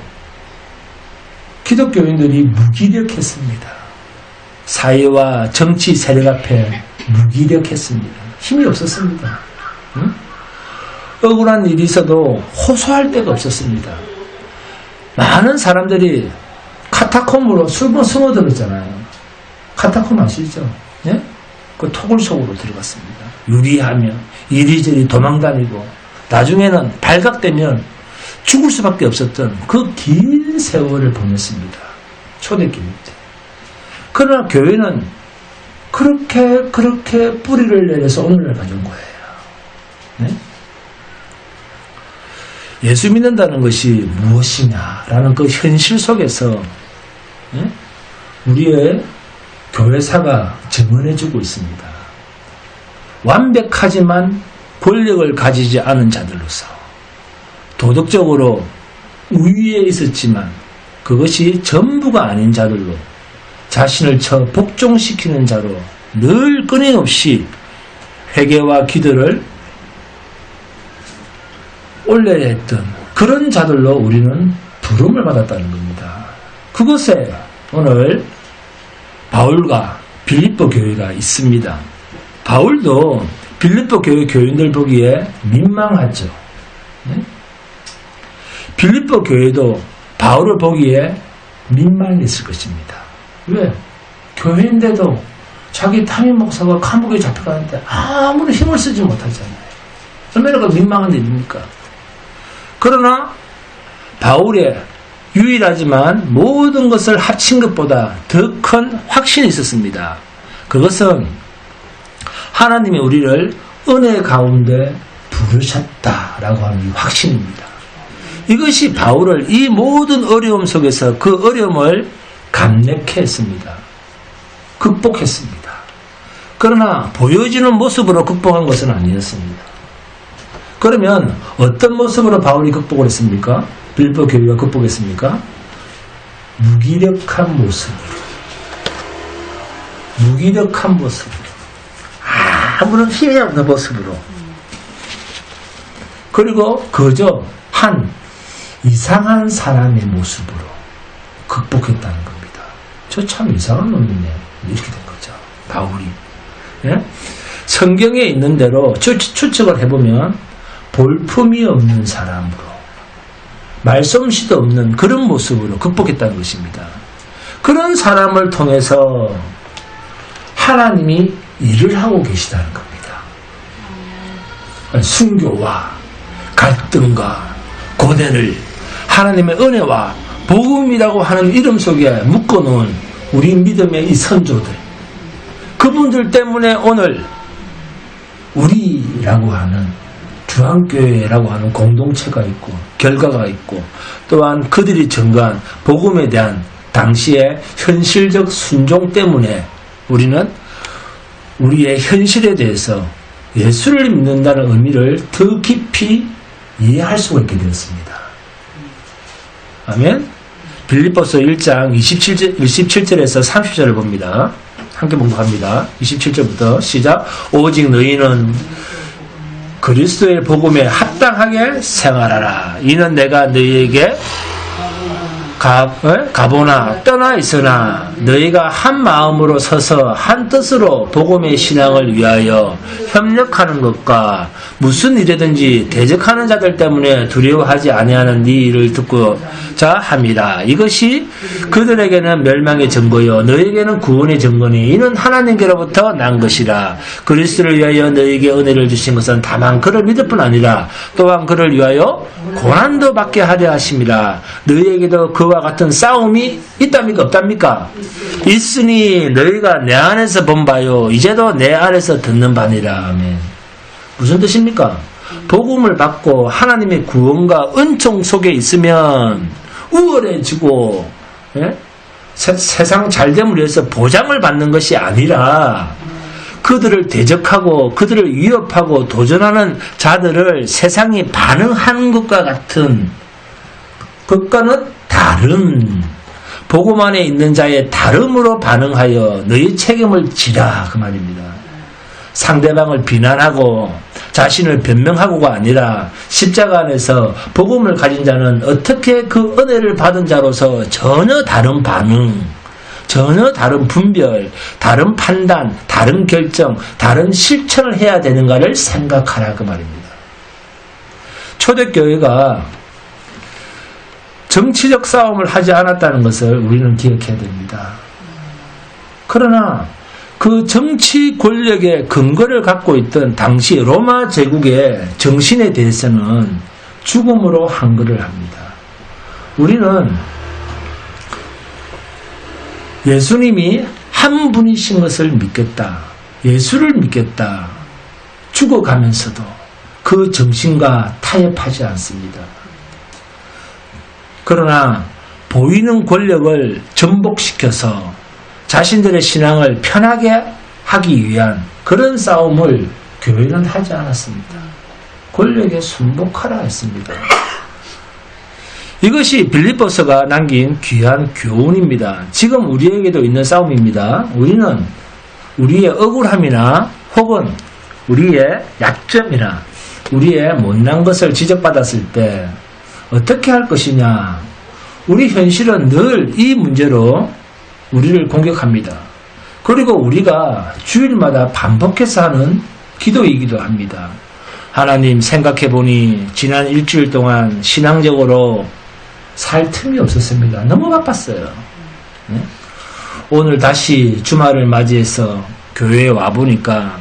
기독교인들이 무기력했습니다. 사회와 정치 세력 앞에 무기력했습니다. 힘이 없었습니다. 응? 억울한 일이 있어도 호소할 데가 없었습니다. 많은 사람들이 카타콤으로 숨어들었잖아요. 카타콤 아시죠? 예? 그 토굴 속으로 들어갔습니다. 유리하며 이리저리 도망다니고 나중에는 발각되면 죽을 수밖에 없었던 그 긴 세월을 보냈습니다. 초대교회 때. 그러나 교회는 그렇게 뿌리를 내려서 오늘날 가져온 거예요. 네? 예수 믿는다는 것이 무엇이냐라는 그 현실 속에서 우리의 교회사가 증언해주고 있습니다. 완벽하지만 권력을 가지지 않은 자들로서 도덕적으로 우위에 있었지만 그것이 전부가 아닌 자들로 자신을 복종시키는 자로 늘 끊임없이 회개와 기도를 올려야 했던 그런 자들로 우리는 부름을 받았다는 겁니다. 그곳에 오늘 바울과 빌립보 교회가 있습니다. 바울도 빌립보 교회 교인들 보기에 민망하죠. 빌립보 교회도 바울을 보기에 민망했을 것입니다. 왜? 교회인데도 자기 담임 목사가 감옥에 잡혀가는데 아무리 힘을 쓰지 못하잖아요. 얼마나 민망한 일입니까? 그러나 바울의 유일하지만 모든 것을 합친 것보다 더 큰 확신이 있었습니다. 그것은 하나님이 우리를 은혜 가운데 부르셨다라고 하는 확신입니다. 이것이 바울을 이 모든 어려움 속에서 그 어려움을 감내케 했습니다. 극복했습니다. 그러나 보여지는 모습으로 극복한 것은 아니었습니다. 그러면 어떤 모습으로 바울이 극복을 했습니까? 빌립보 교회가 극복했습니까? 무기력한 모습으로. 아무런 힘이 없는 모습으로. 그리고 그저 한 이상한 사람의 모습으로 극복했다는 겁니다. 저 참 이상한 놈이네. 이렇게 된 거죠. 바울이. 성경에 있는 대로 추측을 해보면 볼품이 없는 사람으로 말솜씨도 없는 그런 모습으로 극복했다는 것입니다. 그런 사람을 통해서 하나님이 일을 하고 계시다는 겁니다. 순교와 갈등과 고뇌를 하나님의 은혜와 복음이라고 하는 이름 속에 묶어놓은 우리 믿음의 이 선조들, 그분들 때문에 오늘 우리라고 하는 중앙교회라고 하는 공동체가 있고 결과가 있고, 또한 그들이 전가한 복음에 대한 당시의 현실적 순종 때문에 우리는 우리의 현실에 대해서 예수를 믿는다는 의미를 더 깊이 이해할 수가 있게 되었습니다. 아멘. 빌립보서 1장 27절에서 30절을 봅니다. 함께 봉독합니다. 27절부터 시작. 오직 너희는 그리스도의 복음에 합당하게 생활하라. 이는 내가 너희에게 가보나 떠나 있으나 너희가 한 마음으로 서서 한 뜻으로 복음의 신앙을 위하여 협력하는 것과 무슨 일이든지 대적하는 자들 때문에 두려워하지 아니하는 네 일을 듣고자 함이라. 이것이 그들에게는 멸망의 증거요 너희에게는 구원의 증거니 이는 하나님께로부터 난 것이라. 그리스도를 위하여 너희에게 은혜를 주신 것은 다만 그를 믿을 뿐 아니라 또한 그를 위하여 고난도 받게 하려 하심이라. 너희에게도 그와 같은 싸움이 있답니까 없답니까? 있으니 너희가 내 안에서 본 바요 이제도 내 안에서 듣는 바니라. 아멘. 무슨 뜻입니까? 복음을 받고 하나님의 구원과 은총 속에 있으면 우월해지고, 예? 세상 잘됨을 위해서 보장을 받는 것이 아니라 그들을 대적하고 그들을 위협하고 도전하는 자들을 세상이 반응하는 것과 같은 것과는 다른 복음 안에 있는 자의 다름으로 반응하여 너희 책임을 지라 그 말입니다. 상대방을 비난하고 자신을 변명하고가 아니라 십자가 안에서 복음을 가진 자는 어떻게 그 은혜를 받은 자로서 전혀 다른 반응, 전혀 다른 분별, 다른 판단, 다른 결정, 다른 실천을 해야 되는가를 생각하라 그 말입니다. 초대교회가 정치적 싸움을 하지 않았다는 것을 우리는 기억해야 됩니다. 그러나 그 정치 권력의 근거를 갖고 있던 당시 로마 제국의 정신에 대해서는 죽음으로 항거를 합니다. 우리는 예수님이 한 분이신 것을 믿겠다. 예수를 믿겠다. 죽어가면서도 그 정신과 타협하지 않습니다. 그러나 보이는 권력을 전복시켜서 자신들의 신앙을 편하게 하기 위한 그런 싸움을 교회는 하지 않았습니다. 권력에 순복하라 했습니다. 이것이 빌립보서가 남긴 귀한 교훈입니다. 지금 우리에게도 있는 싸움입니다. 우리는 우리의 억울함이나 혹은 우리의 약점이나 우리의 못난 것을 지적받았을 때 어떻게 할 것이냐. 우리 현실은 늘 이 문제로 우리를 공격합니다. 그리고 우리가 주일마다 반복해서 하는 기도이기도 합니다. 하나님, 생각해보니 지난 일주일 동안 신앙적으로 살 틈이 없었습니다. 너무 바빴어요. 네? 오늘 다시 주말을 맞이해서 교회에 와보니까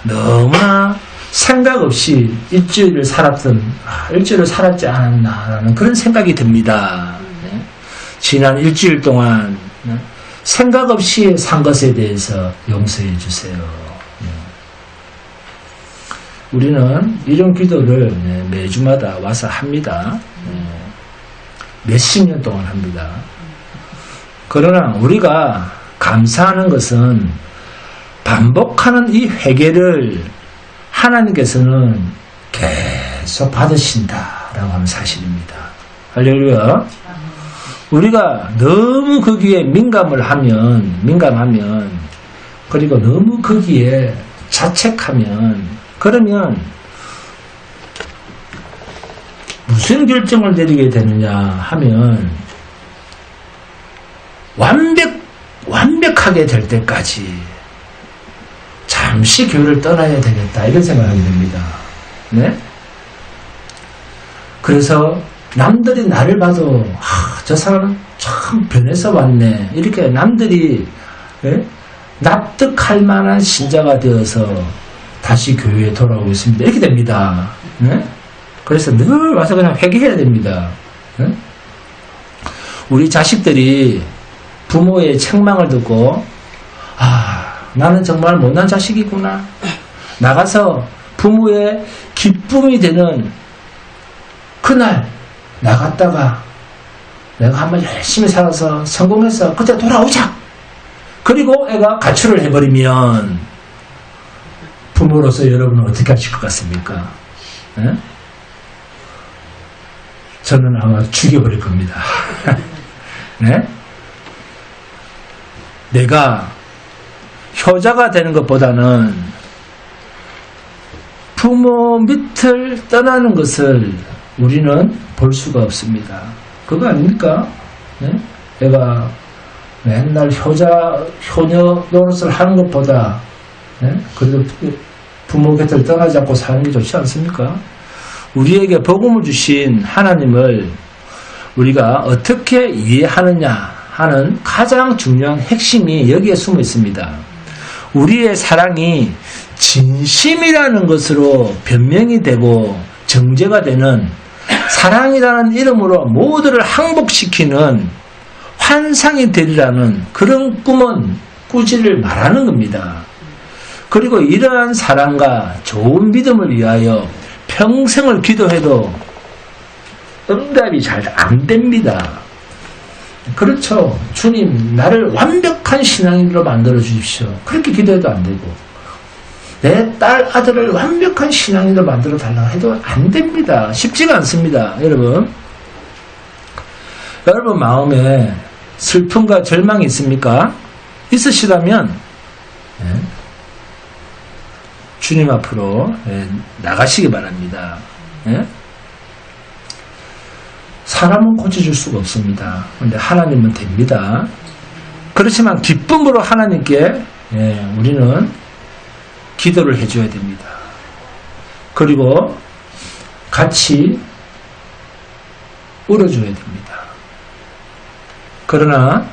너무나 생각 없이 일주일을 살았지 않았나라는 그런 생각이 듭니다. 네? 지난 일주일 동안 네? 생각 없이 산 것에 대해서 용서해 주세요. 네. 우리는 이런 기도를 네, 매주마다 와서 합니다. 네. 몇십 년 동안 합니다. 그러나 우리가 감사하는 것은 반복하는 이 회개를 하나님께서는 계속 받으신다라고 하는 사실입니다. 할렐루야. 우리가 너무 거기에 민감하면 그리고 너무 거기에 자책하면 그러면 무슨 결정을 내리게 되느냐 하면 완벽하게 될 때까지 잠시 교회를 떠나야 되겠다 이런 생각이 듭니다. 네? 그래서 남들이 나를 봐도 저 사람은 참 변해서 왔네 이렇게 남들이 납득할 만한 신자가 되어서 다시 교회에 돌아오고 있습니다. 이렇게 됩니다. 네? 그래서 늘 와서 그냥 회개해야 됩니다. 네? 우리 자식들이 부모의 책망을 듣고 나는 정말 못난 자식이구나. 나가서 부모의 기쁨이 되는 그날 나갔다가 내가 한번 열심히 살아서 성공해서 그때 돌아오자. 그리고 애가 가출을 해버리면 부모로서 여러분은 어떻게 하실 것 같습니까? 네? 저는 아마 죽여버릴 겁니다. 네? 내가 효자가 되는 것보다는 부모 밑을 떠나는 것을 우리는 볼 수가 없습니다. 그거 아닙니까? 네? 내가 맨날 효녀 노릇을 하는 것보다 네? 그래도 부모 곁을 떠나지 않고 사는 게 좋지 않습니까? 우리에게 복음을 주신 하나님을 우리가 어떻게 이해하느냐 하는 가장 중요한 핵심이 여기에 숨어 있습니다. 우리의 사랑이 진심이라는 것으로 변명이 되고 정죄가 되는 사랑이라는 이름으로 모두를 항복시키는 환상이 되리라는 그런 꿈은 꾸지를 말하는 겁니다. 그리고 이러한 사랑과 좋은 믿음을 위하여 평생을 기도해도 응답이 잘 안 됩니다. 그렇죠. 주님, 나를 완벽한 신앙인으로 만들어 주십시오. 그렇게 기도해도 안 되고, 내 딸, 아들을 완벽한 신앙인으로 만들어 달라고 해도 안 됩니다. 쉽지가 않습니다. 여러분 마음에 슬픔과 절망이 있습니까? 있으시다면 주님 앞으로 나가시기 바랍니다. 사람은 고쳐줄 수가 없습니다. 그런데 하나님은 됩니다. 그렇지만 기쁨으로 하나님께 우리는 기도를 해줘야 됩니다. 그리고 같이 울어줘야 됩니다. 그러나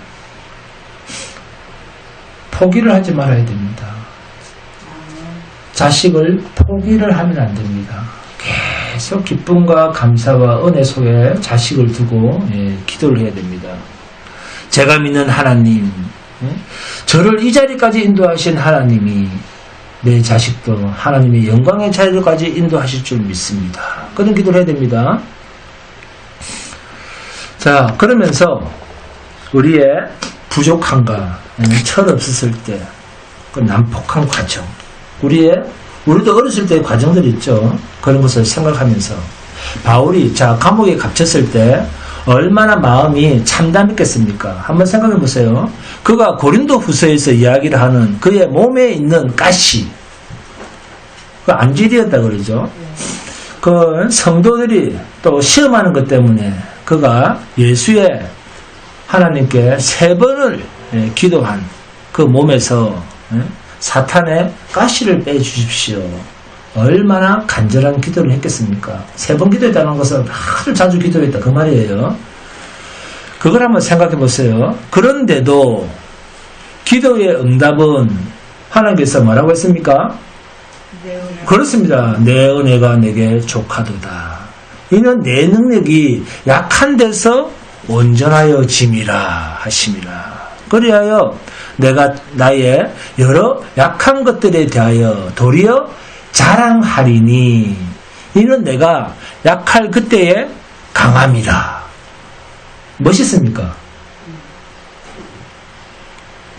포기를 하지 말아야 됩니다. 자식을 포기를 하면 안 됩니다. 계속 기쁨과 감사와 은혜 속에 자식을 두고 기도를 해야 됩니다. 제가 믿는 하나님, 저를 이 자리까지 인도하신 하나님이 내 자식도 하나님의 영광의 자리까지 인도하실 줄 믿습니다. 그런 기도를 해야 됩니다. 자, 그러면서 우리의 부족함과 철없었을 때 그 난폭한 과정, 우리도 어렸을 때의 과정들이 있죠. 그런 것을 생각하면서 바울이 감옥에 갇혔을 때 얼마나 마음이 참담했겠습니까? 한번 생각해 보세요. 그가 고린도 후서에서 이야기를 하는 그의 몸에 있는 가시, 그 안질이었다 그러죠. 그 성도들이 또 시험하는 것 때문에 그가 예수의 하나님께 3번을 기도한 그 몸에서 사탄의 가시를 빼주십시오. 얼마나 간절한 기도를 했겠습니까? 3번 기도했다는 것은 아주 자주 기도했다 그 말이에요. 그걸 한번 생각해 보세요. 그런데도 기도의 응답은 하나님께서 뭐라고 했습니까? 그렇습니다. 내 은혜가 내게 족하도다. 이는 내 능력이 약한 데서 온전하여 짐이라 하심이라. 그리하여 내가 나의 여러 약한 것들에 대하여 도리어 자랑하리니 이는 내가 약할 그때에 강함이라. 멋있습니까?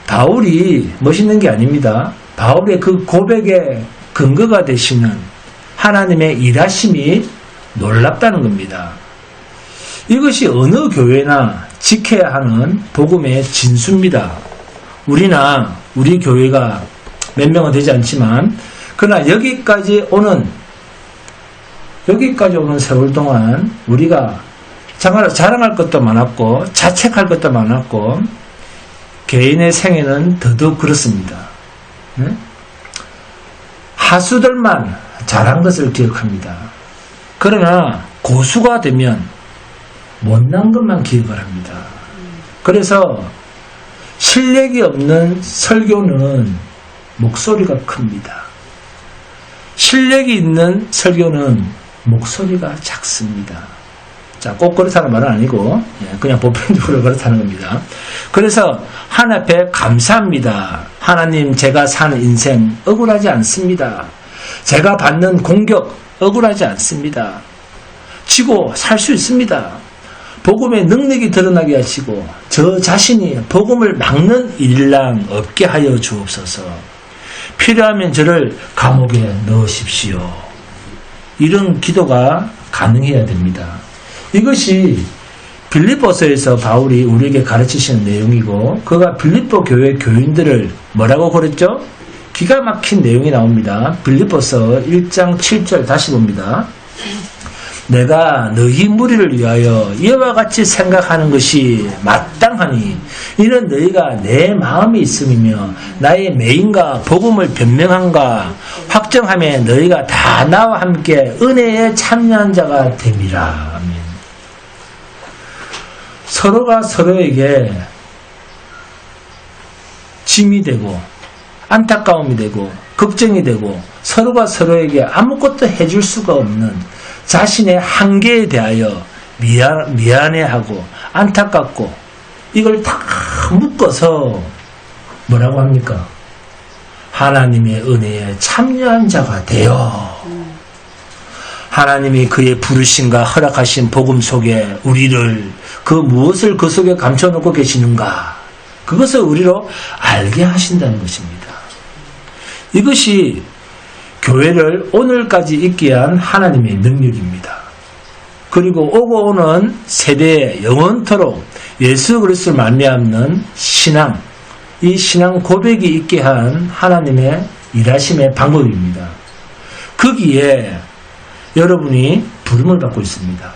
바울이 멋있는 게 아닙니다. 바울의 그 고백의 근거가 되시는 하나님의 일하심이 놀랍다는 겁니다. 이것이 어느 교회나 지켜야 하는 복음의 진수입니다. 우리 교회가 몇 명은 되지 않지만 그러나 여기까지 오는 세월 동안 우리가 자랑할 것도 많았고 자책할 것도 많았고 개인의 생애는 더더욱 그렇습니다. 하수들만 잘한 것을 기억합니다. 그러나 고수가 되면 못난 것만 기억을 합니다. 그래서 실력이 없는 설교는 목소리가 큽니다. 실력이 있는 설교는 목소리가 작습니다. 자, 꼭 그렇다는 말은 아니고 그냥 보편적으로 그렇다는 겁니다. 그래서 하나님 앞에 감사합니다. 하나님, 제가 사는 인생 억울하지 않습니다. 제가 받는 공격 억울하지 않습니다. 지고 살 수 있습니다. 복음의 능력이 드러나게 하시고 저 자신이 복음을 막는 일랑 없게 하여 주옵소서. 필요하면 저를 감옥에 넣으십시오. 이런 기도가 가능해야 됩니다. 이것이 빌립보서에서 바울이 우리에게 가르치시는 내용이고 그가 빌립보 교회 교인들을 뭐라고 그랬죠? 기가 막힌 내용이 나옵니다. 빌립보서 1장 7절 다시 봅니다. 내가 너희 무리를 위하여 이와 같이 생각하는 것이 마땅하니 이는 너희가 내 마음이 있음이며 나의 매인과 복음을 변명함과 확정함에 너희가 다 나와 함께 은혜에 참여한 자가 됨이라. 아멘. 서로가 서로에게 짐이 되고 안타까움이 되고 걱정이 되고 서로가 서로에게 아무것도 해줄 수가 없는 자신의 한계에 대하여 미안해하고 안타깝고 이걸 다 묶어서 뭐라고 합니까? 하나님의 은혜에 참여한 자가 되어 하나님이 그의 부르심과 허락하신 복음 속에 우리를 그 무엇을 그 속에 감춰놓고 계시는가, 그것을 우리로 알게 하신다는 것입니다. 이것이 교회를 오늘까지 있게 한 하나님의 능력입니다. 그리고 오고 오는 세대에 영원토록 예수 그리스도를 말미암는 신앙, 이 신앙 고백이 있게 한 하나님의 일하심의 방법입니다. 거기에 여러분이 부름을 받고 있습니다.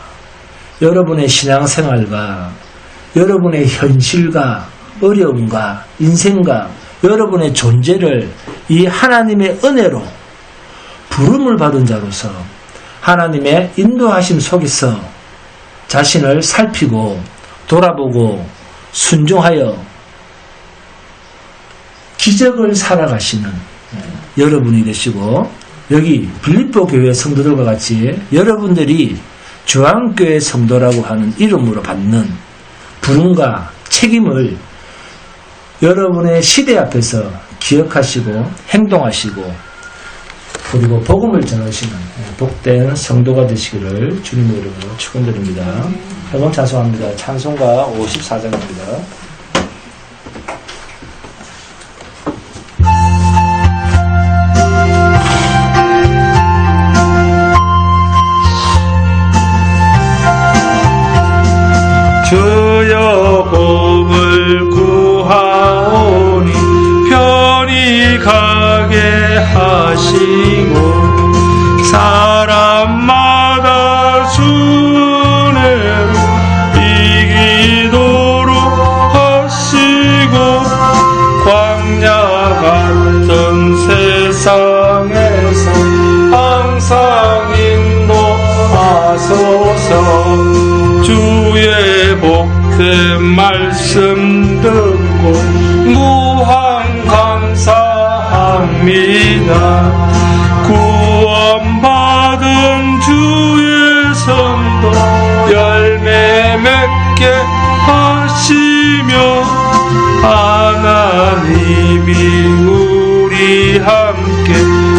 여러분의 신앙생활과 여러분의 현실과 어려움과 인생과 여러분의 존재를 이 하나님의 은혜로 부름을 받은 자로서 하나님의 인도하심 속에서 자신을 살피고 돌아보고 순종하여 기적을 살아가시는 여러분이 되시고, 여기 빌립보 교회 성도들과 같이 여러분들이 주안교회 성도라고 하는 이름으로 받는 부름과 책임을 여러분의 시대 앞에서 기억하시고 행동하시고, 그리고 복음을 전하시는 복된 성도가 되시기를 주님의 이름으로 축원드립니다. 여러분 찬송합니다. 찬송가 54장입니다. 주여 복을 구하오니 편히 가게 하시고 사람마다 순애로 이기도록 하시고 광야 같은 세상에서 항상 인도하소서. 주의 복된 말씀 듣고 무한 감사합니다. 구원받은 주의 성도 열매 맺게 하시며 하나님이 우리 함께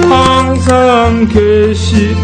항상 계시